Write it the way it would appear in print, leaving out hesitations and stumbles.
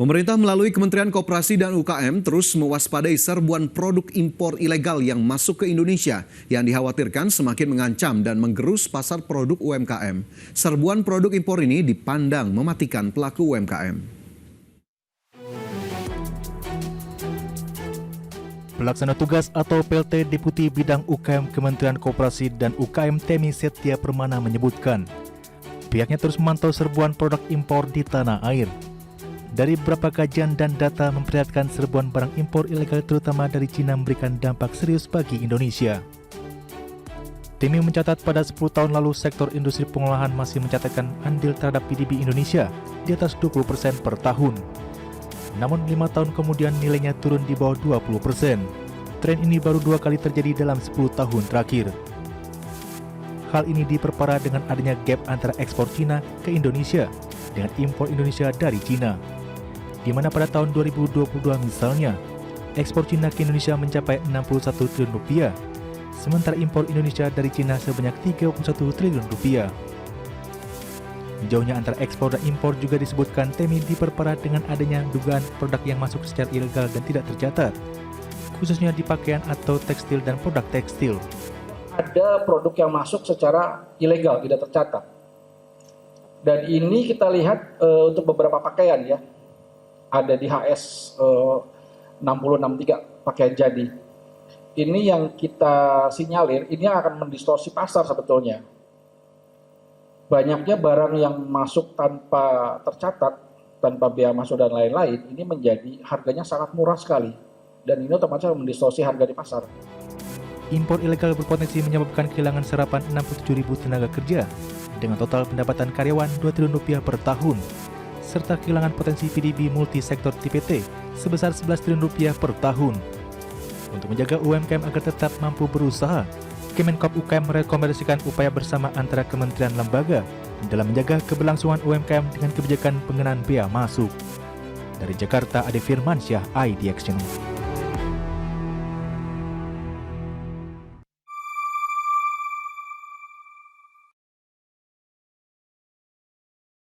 Pemerintah melalui Kementerian Koperasi dan UKM terus mewaspadai serbuan produk impor ilegal yang masuk ke Indonesia yang dikhawatirkan semakin mengancam dan menggerus pasar produk UMKM. Serbuan produk impor ini dipandang mematikan pelaku UMKM. Pelaksana tugas atau PLT Deputi Bidang UKM Kementerian Koperasi dan UKM Temi Setia Permana menyebutkan, pihaknya terus memantau serbuan produk impor di tanah air. Dari beberapa kajian dan data memperlihatkan serbuan barang impor ilegal terutama dari Cina memberikan dampak serius bagi Indonesia. Temi mencatat pada 10 tahun lalu sektor industri pengolahan masih mencatatkan andil terhadap PDB Indonesia di atas 20% per tahun. Namun 5 tahun kemudian nilainya turun di bawah 20%. Tren ini baru 2 kali terjadi dalam 10 tahun terakhir. Hal ini diperparah dengan adanya gap antara ekspor Cina ke Indonesia dengan impor Indonesia dari Cina, di mana pada tahun 2022 misalnya, ekspor Cina ke Indonesia mencapai 61 triliun rupiah, sementara impor Indonesia dari Cina sebanyak 31 triliun rupiah. Jauhnya antara ekspor dan impor juga disebutkan Temi diperparah dengan adanya dugaan produk yang masuk secara ilegal dan tidak tercatat, khususnya di pakaian atau tekstil dan produk tekstil. Ada produk yang masuk secara ilegal, tidak tercatat. Dan ini kita lihat untuk beberapa pakaian ya. Ada di HS 6063 pakaian jadi. Ini yang kita sinyalir, ini akan mendistorsi pasar sebetulnya. Banyaknya barang yang masuk tanpa tercatat, tanpa bea masuk dan lain-lain, ini menjadi harganya sangat murah sekali. Dan ini otomatis mendistorsi harga di pasar. Impor ilegal berpotensi menyebabkan kehilangan serapan 67.000 tenaga kerja dengan total pendapatan karyawan 2 triliun rupiah per tahun, serta kehilangan potensi PDB multisektor TPT sebesar 11 triliun rupiah per tahun. Untuk menjaga UMKM agar tetap mampu berusaha, Kemenkop UKM merekomendasikan upaya bersama antara kementerian lembaga dalam menjaga keberlangsungan UMKM dengan kebijakan pengenaan bea masuk. Dari Jakarta, Ade Firmansyah, IDX Channel.